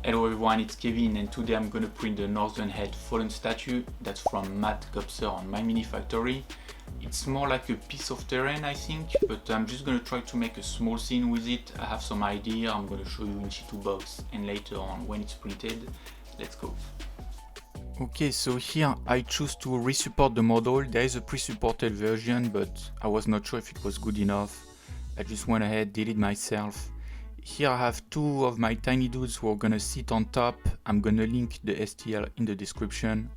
Hello everyone, it's Kevin and today I'm gonna print the Northern Head fallen statue that's from Matt Gobser on My Mini Factory. It's more like a piece of terrain I think, but I'm just gonna try to make a small scene with it. I have some idea, I'm gonna show you in situ box and later on when it's printed. Let's go. Okay, so here I choose to resupport the model. There is a pre-supported version, but I was not sure if it was good enough. I just went ahead, did it myself. Here I have two of my tiny dudes who are gonna sit on top. I'm gonna link the STL in the description.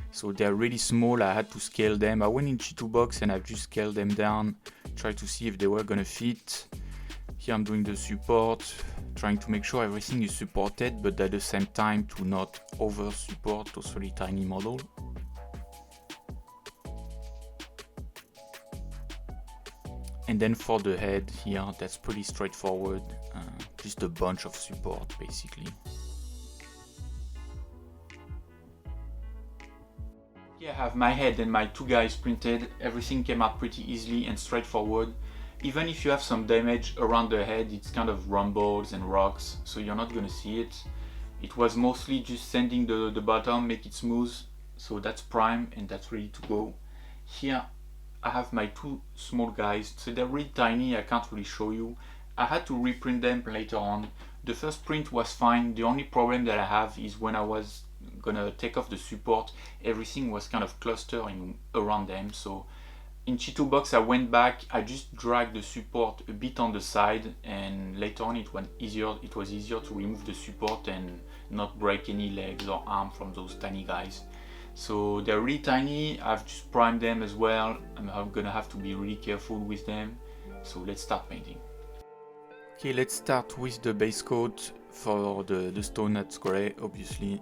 So they're really small, I had to scale them. I went in situ box and I've just scaled them down, tried to see if they were gonna fit. Here I'm doing the support, trying to make sure everything is supported, but at the same time to not over support those really tiny models. And then for the head here, that's pretty straightforward, just a bunch of support basically. Here I have my head and my two guys printed. Everything came out pretty easily and straightforward. Even if you have some damage around the head, it's kind of rumbles and rocks, so you're not gonna see it. It was mostly just sanding the bottom, make it smooth, so that's prime and that's ready to go. Here I have my two small guys, so they're really tiny, I can't really show you. I had to reprint them later on. The first print was fine, the only problem that I have is when I was gonna take off the support, everything was kind of clustering around them, so in situ box I went back, I just dragged the support a bit on the side, and later on it was easier to remove the support and not break any legs or arm from those tiny guys. So they're really tiny, I've just primed them as well. I'm gonna have to be really careful with them. So let's start painting. Okay, let's start with the base coat for the stone that's gray, obviously.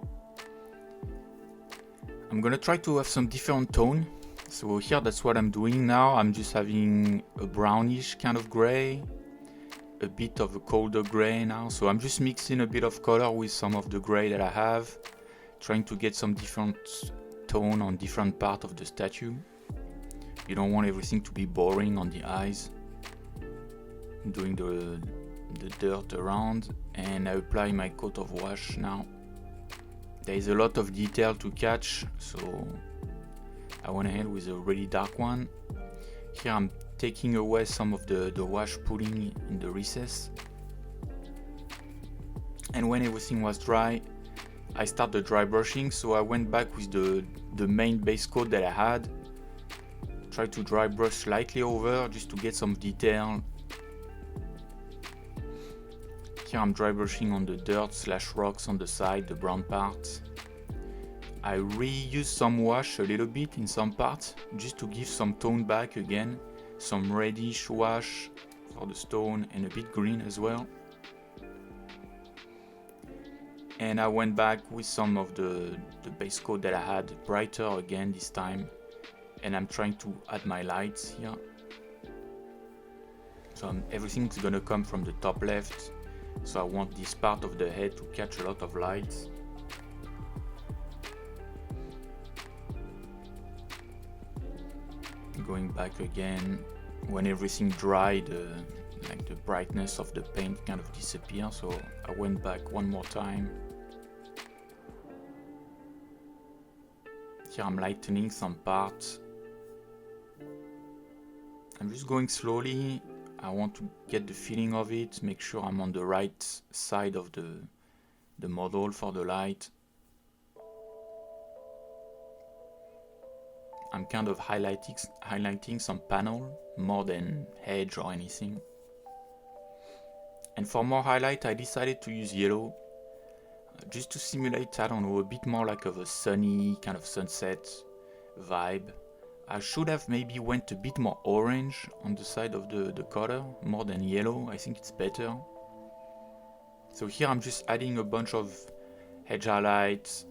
I'm gonna try to have some different tone. So here that's what I'm doing now. I'm just having a brownish kind of gray, a bit of a colder gray now. So I'm just mixing a bit of color with some of the gray that I have, trying to get some different tone on different part of the statue. You don't want everything to be boring on the eyes. I'm doing the dirt around and I apply my coat of wash now. There is a lot of detail to catch, so I went ahead with a really dark one. Here I'm taking away some of the wash pudding in the recess. And when everything was dry, I started dry brushing, so I went back with the main base coat that I had. Tried to dry brush slightly over just to get some detail. Here I'm dry brushing on the dirt / rocks on the side, the brown parts. I reused some wash a little bit in some parts, just to give some tone back again. Some reddish wash for the stone and a bit green as well. And I went back with some of the base coat that I had, brighter again this time. And I'm trying to add my lights here. So everything's gonna come from the top left. So I want this part of the head to catch a lot of lights. Going back again. When everything dried, like the brightness of the paint kind of disappeared. So I went back one more time. Here I'm lightening some parts. I'm just going slowly. I want to get the feeling of it, make sure I'm on the right side of the model for the light. I'm kind of highlighting some panel more than edge or anything. And for more highlight I decided to use yellow. Just to simulate, I don't know, a bit more like of a sunny kind of sunset vibe. I should have maybe went a bit more orange on the side of the color, more than yellow. I think it's better. So here I'm just adding a bunch of edge highlights,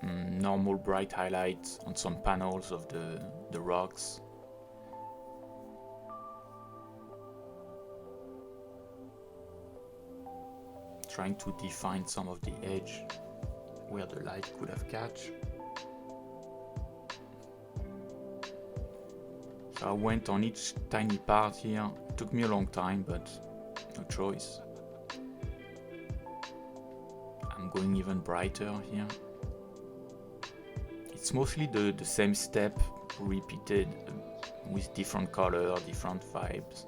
normal bright highlights on some panels of the rocks. Trying to define some of the edge where the light could have catch. So I went on each tiny part here. It took me a long time, but no choice. I'm going even brighter here. It's mostly the same step repeated with different color, different vibes,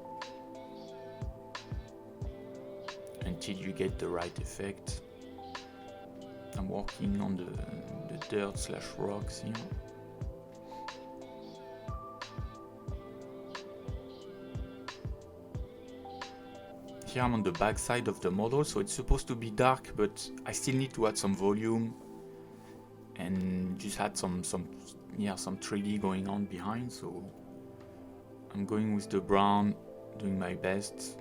until you get the right effect. I'm working on the dirt slash rocks here. Here I'm on the back side of the model, so it's supposed to be dark, but I still need to add some volume and just had some 3D going on behind, so I'm going with the brown, doing my best.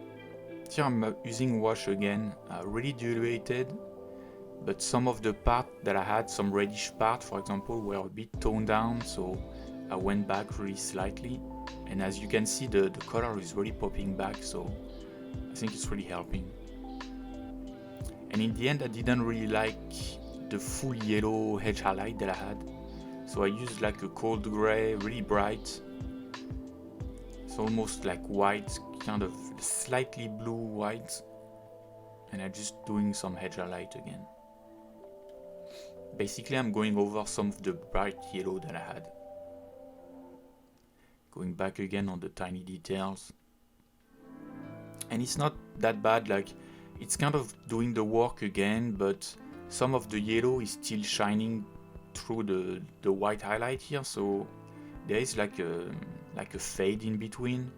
Here I'm using wash again, really diluted, but some of the part that I had, some reddish part for example, were a bit toned down, so I went back really slightly, and as you can see the color is really popping back, so I think it's really helping. And in the end I didn't really like the full yellow edge highlight that I had, so I used like a cold gray, really bright. It's almost like white, kind of slightly blue white, and I'm just doing some edge highlight again. Basically I'm going over some of the bright yellow that I had. Going back again on the tiny details. And it's not that bad, like it's kind of doing the work again, but some of the yellow is still shining through the white highlight here, so there is like a fade in between,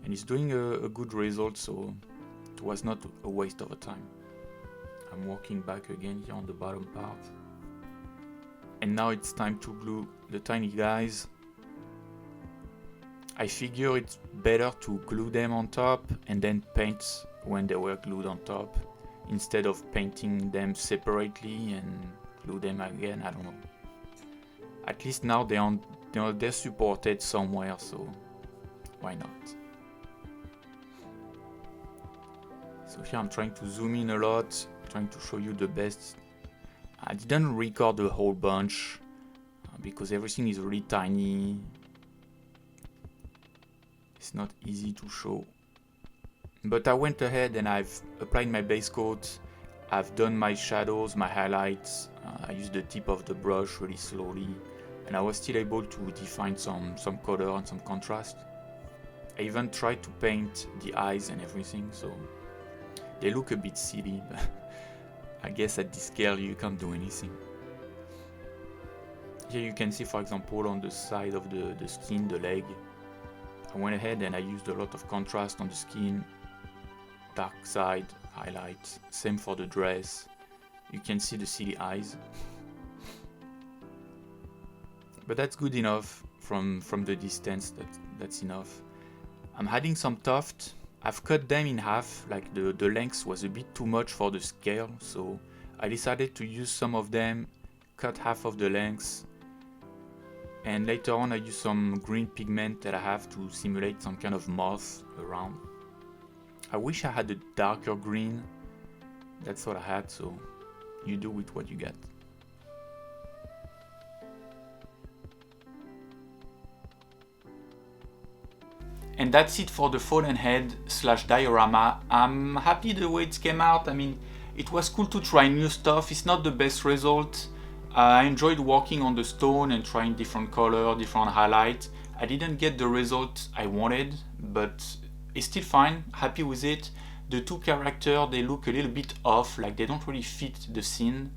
and it's doing a good result, so it was not a waste of time. I'm working back again here on the bottom part, and now it's time to glue the tiny guys. I figure it's better to glue them on top and then paint when they were glued on top, instead of painting them separately and glue them again. I don't know. At least now they're supported somewhere, so why not? So here I'm trying to zoom in a lot, trying to show you the best. I didn't record a whole bunch because everything is really tiny. It's not easy to show. But I went ahead and I've applied my base coat. I've done my shadows, my highlights. I used the tip of the brush really slowly, and I was still able to define some color and some contrast. I even tried to paint the eyes and everything, so they look a bit silly, but I guess at this scale you can't do anything. Here you can see, for example, on the side of the skin, the leg, I went ahead and I used a lot of contrast on the skin, dark side, highlight, same for the dress. You can see the silly eyes. But that's good enough from the distance, that's enough. I'm adding some tuft. I've cut them in half, like the length was a bit too much for the scale, so I decided to use some of them, cut half of the length, and later on I use some green pigment that I have to simulate some kind of moth around. I wish I had a darker green. That's what I had, so you do with what you get. And that's it for the fallen head / diorama. I'm happy the way it came out. I mean, it was cool to try new stuff. It's not the best result. I enjoyed working on the stone and trying different color, different highlights. I didn't get the result I wanted, but it's still fine, happy with it. The two characters, they look a little bit off, like they don't really fit the scene,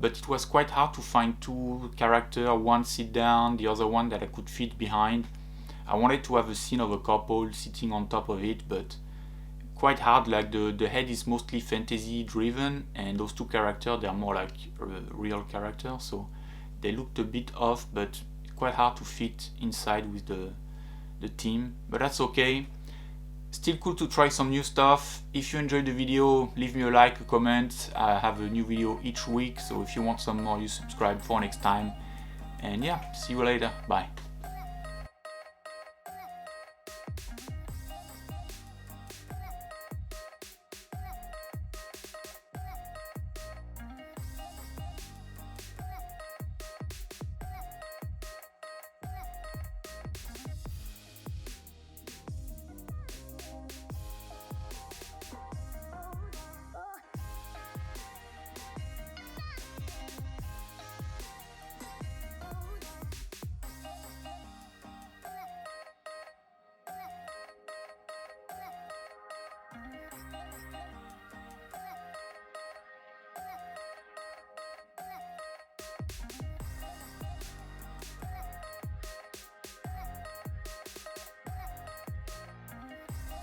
but it was quite hard to find two characters, one sit down, the other one that I could fit behind. I wanted to have a scene of a couple sitting on top of it, but quite hard, like the head is mostly fantasy driven, and those two characters, they're more like real characters, so they looked a bit off, but quite hard to fit inside with the team, but that's okay. Still cool to try some new stuff. If you enjoyed the video, leave me a like, a comment. I have a new video each week, so if you want some more, you subscribe for next time. And yeah, see you later, bye.